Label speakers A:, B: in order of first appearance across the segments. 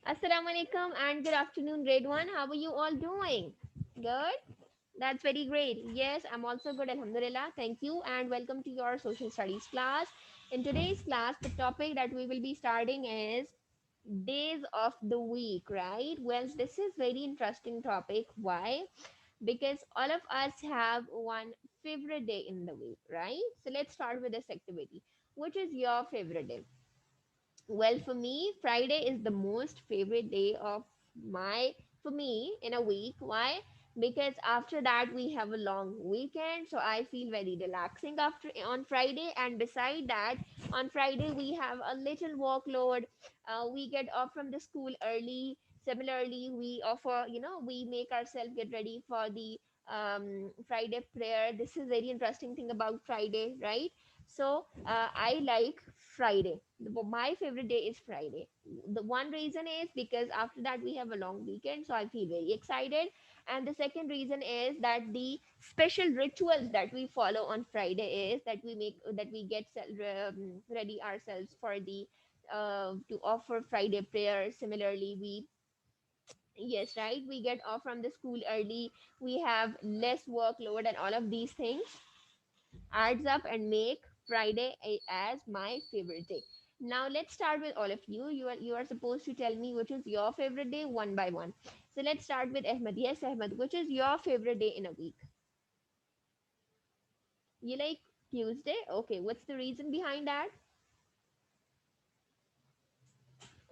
A: Assalamu alaikum and good afternoon, grade one. How are you all doing? Good? That's very great. Yes, I'm also good, Alhamdulillah. Thank you and welcome to your social studies class. In today's class, the topic that we will be starting is days of the week, right? Well, this is very interesting topic. Why? Because all of us have one favorite day in the week, right? So let's start with this activity. Which is your favorite day? Well, for me, Friday is the most favorite day of my for me in a week. Why? Because after that we have a long weekend, so I feel very relaxing after on Friday. And beside that, on Friday we have a little workload. We get off from the school early. Similarly, we offer, we make ourselves get ready for the Friday prayer. This is very interesting thing about Friday, right? So I like Friday. My favorite day is Friday. The one reason is because after that we have a long weekend, so I feel very excited. And the second reason is that the special rituals that we follow on Friday is that we get ready ourselves for the to offer Friday prayer. Similarly, we yes, right, we get off from the school early. We have less workload, and all of these things adds up and make Friday as my favorite day. Now let's start with all of you. You are supposed to tell me which is your favorite day one by one. So let's start with Ahmed. Yes, Ahmed, which is your favorite day in a week? You like Tuesday? Okay, what's the reason behind that?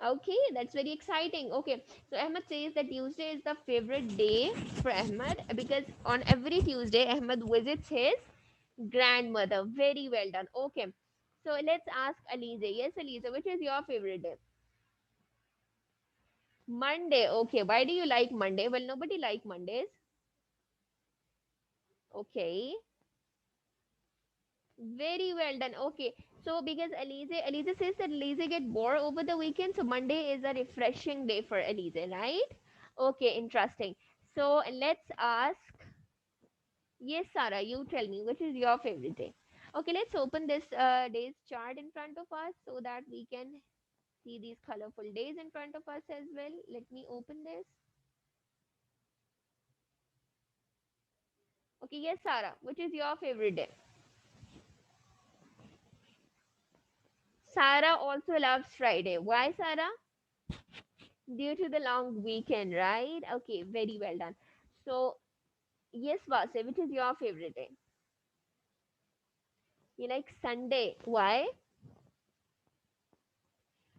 A: Okay, that's very exciting. Okay, so Ahmed says that Tuesday is the favorite day for Ahmed because on every Tuesday, Ahmed visits his grandmother. Very well done. Okay, so let's ask Aliza. Yes, Aliza, which is your favorite day? Monday. Okay, why do you like Monday? Well, nobody like Mondays. Okay, very well done. Okay, so because Aliza says that Aliza get bored over the weekend, so Monday is a refreshing day for Aliza, right? Okay, interesting. So let's ask. Yes, Sarah, you tell me which is your favorite day. Okay, let's open this day's chart in front of us so that we can see these colorful days in front of us as well. Let me open this. Okay, yes, Sarah, which is your favorite day? Sarah also loves Friday. Why, Sarah? Due to the long weekend, right? Okay, very well done. So, yes, Vase, which is your favorite day? You like Sunday. Why?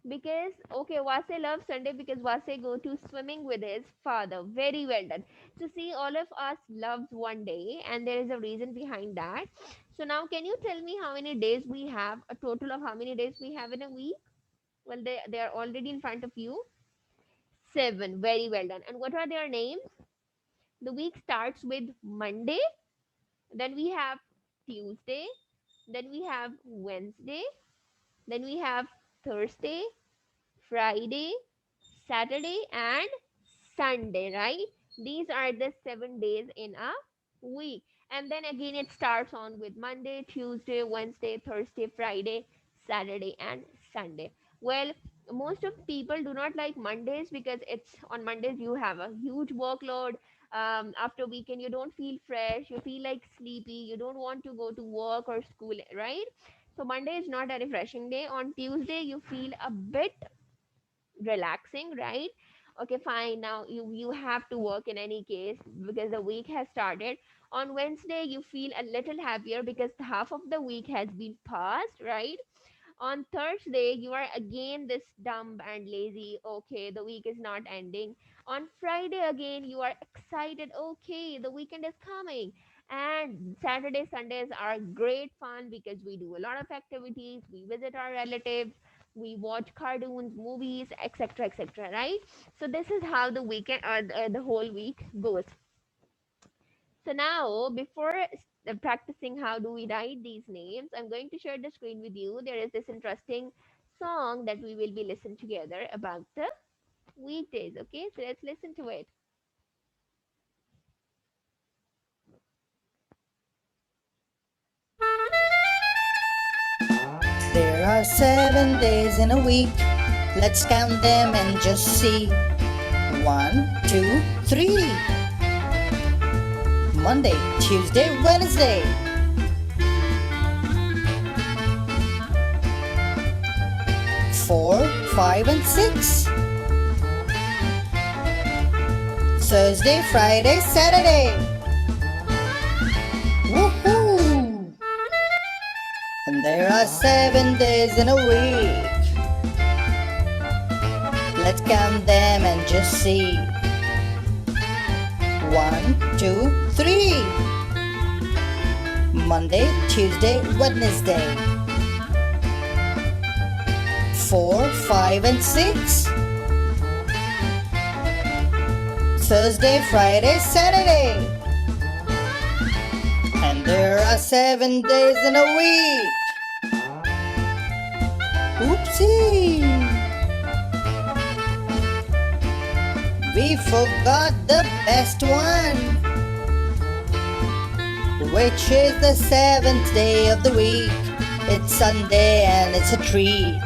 A: Because okay, Vase loves Sunday because Vase go to swimming with his father. Very well done. So see, all of us loves one day, and there is a reason behind that. So now, can you tell me how many days we have? A total of how many days we have in a week? Well, they are already in front of you. Seven. Very well done. And what are their names? The week starts with Monday, then we have Tuesday, then we have Wednesday, then we have Thursday, Friday, Saturday, and Sunday, right? These are the 7 days in a week. And then again, it starts on with Monday, Tuesday, Wednesday, Thursday, Friday, Saturday, and Sunday. Well, most of people do not like Mondays because it's on Mondays you have a huge workload. After weekend, you don't feel fresh, you feel like sleepy, you don't want to go to work or school, right? So Monday is not a refreshing day. On Tuesday, you feel a bit relaxing, right? Okay, fine. Now you have to work in any case because the week has started. On Wednesday, you feel a little happier because half of the week has been passed, right? On Thursday, you are again this dumb and lazy. Okay, the week is not ending. On Friday, again, you are excited. Okay, the weekend is coming. And Saturday, Sundays are great fun because we do a lot of activities. We visit our relatives. We watch cartoons, movies, etc., etc. Right? So this is how the weekend or the whole week goes. So now, before practicing how do we write these names, I'm going to share the screen with you. There is this interesting song that we will be listening together about the weekdays. Okay, so let's listen to it.
B: There are 7 days in a week. Let's count them and just see. 1, 2, 3. Monday, Tuesday, Wednesday. 4, 5, and 6. Thursday, Friday, Saturday. Woohoo! And there are 7 days in a week. Let's count them and just see. 1, 2, 3. Monday, Tuesday, Wednesday. 4, 5, and 6. Thursday, Friday, Saturday. And there are 7 days in a week. Oopsie! We forgot the best one, which is the 7th day of the week. It's Sunday and it's a treat.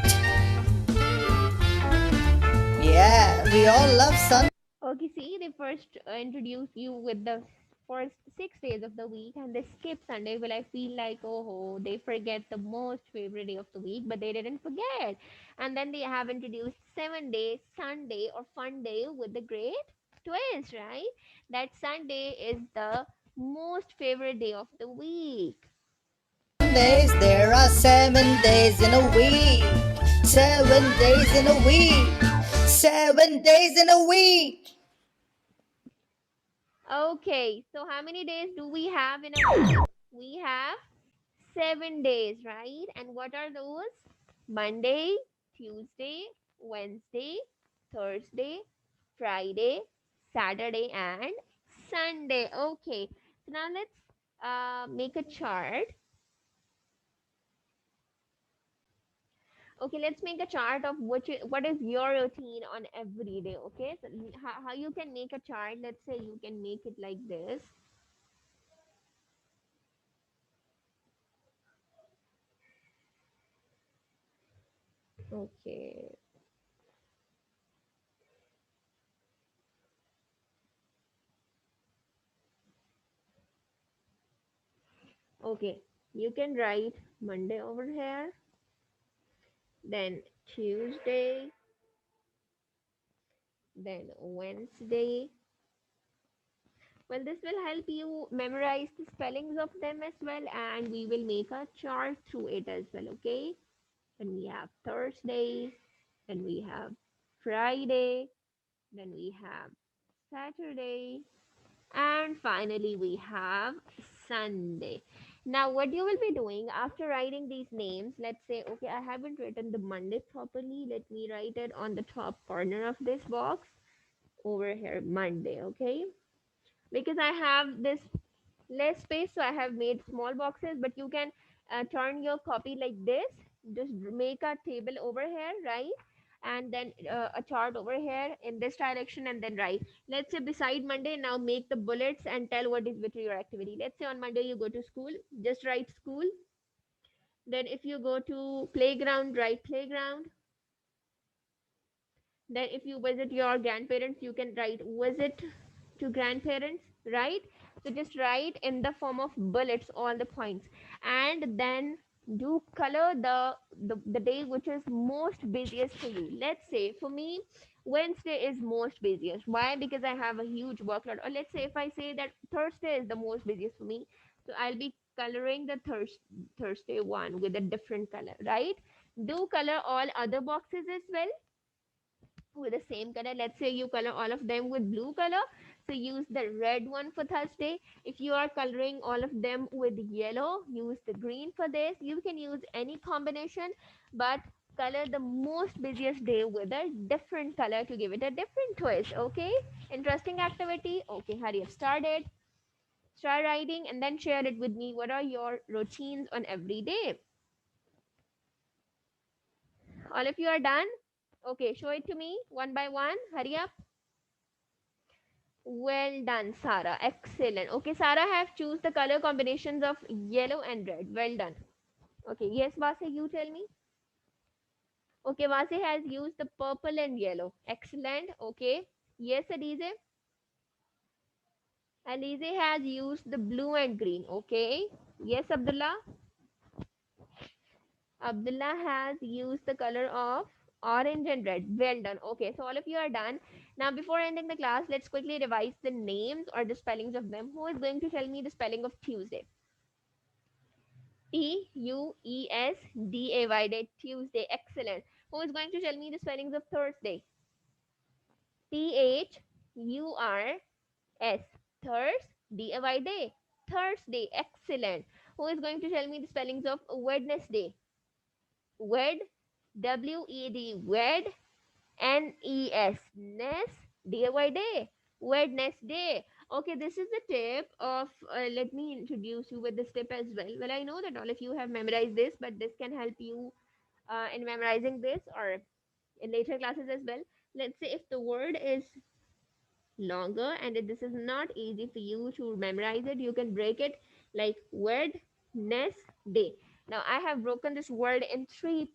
B: Yeah, we all love Sunday.
A: Okay, see, they first introduce you with the first 6 days of the week and they skip Sunday. Well, I feel like, oh, they forget the most favorite day of the week, but they didn't forget. And then they have introduced 7 days, Sunday or fun day with the great twist, right? That Sunday is the most favorite day of the week.
B: Days, there are 7 days in a week. 7 days in a week. 7 days in a week.
A: Okay, so how many days do we have in a week? We have 7 days, right? And what are those? Monday, Tuesday, Wednesday, Thursday, Friday, Saturday, and Sunday. Okay, so now let's make a chart. Okay, let's make a chart of what is your routine on every day. Okay, so how you can make a chart. Let's say you can make it like this. Okay, okay, you can write Monday over here, then Tuesday, then Wednesday. Well, this will help you memorize the spellings of them as well, and we will make a chart through it as well. Okay, then we have Thursday, then we have Friday, then we have Saturday, and finally we have Sunday. Now, what you will be doing after writing these names, let's say, okay, I haven't written the Monday properly. Let me write it on the top corner of this box over here, Monday, okay? Because I have this less space, so I have made small boxes, but you can turn your copy like this. Just make a table over here, right? And then a chart over here in this direction, and then write. Let's say beside Monday, now make the bullets and tell what is with your activity. Let's say on Monday you go to school, just write school. Then if you go to playground, write playground. Then if you visit your grandparents, you can write visit to grandparents, right? So just write in the form of bullets all the points, and then do color the day which is most busiest for you. Let's say for me, Wednesday is most busiest. Why? Because I have a huge workload. Or let's say if I say that Thursday is the most busiest for me, so I'll be coloring the Thursday one with a different color, right? Do color all other boxes as well with the same color. Let's say you color all of them with blue color, so use the red one for Thursday. If you are coloring all of them with yellow, use the green for this. You can use any combination, but color the most busiest day with a different color to give it a different twist. Okay, interesting activity. Okay, hurry up, start writing and then share it with me. What are your routines on every day? All of you are done? Okay, show it to me one by one. Hurry up. Well done, Sarah. Excellent. Okay, Sarah have choose the color combinations of yellow and red. Well done. Okay, yes, Vasa, you tell me. Okay, Vase has used the purple and yellow. Excellent. Okay. Yes, Alize. Alize has used the blue and green. Okay. Yes, Abdullah. Abdullah has used the color of orange and red. Well done. Okay, so all of you are done. Now, before ending the class, let's quickly revise the names or the spellings of them. Who is going to tell me the spelling of Tuesday? Tuesday. Day. Tuesday. Excellent. Who is going to tell me the spellings of Thursday? Thurs. Thursday. Thursday. Excellent. Who is going to tell me the spellings of Wednesday? Wed. Wed. Wed. Nes. Nes. Day. Wednesday. Okay, this is the tip of. Let me introduce you with this tip as well. Well, I know that all of you have memorized this, but this can help you in memorizing this or in later classes as well. Let's say if the word is longer and if this is not easy for you to memorize it, you can break it like Wednesday. Now, I have broken this word in three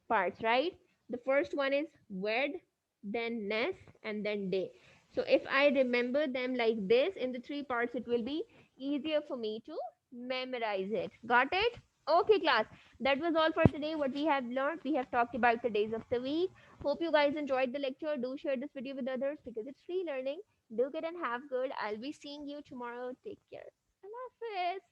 A: parts, right? The first one is wed, then ness, and then day. So if I remember them like this in the three parts, it will be easier for me to memorize it. Got it? Okay, class. That was all for today. What we have learned, we have talked about the days of the week. Hope you guys enjoyed the lecture. Do share this video with others because it's free learning. Do good and have good. I'll be seeing you tomorrow. Take care. Allah Hafiz.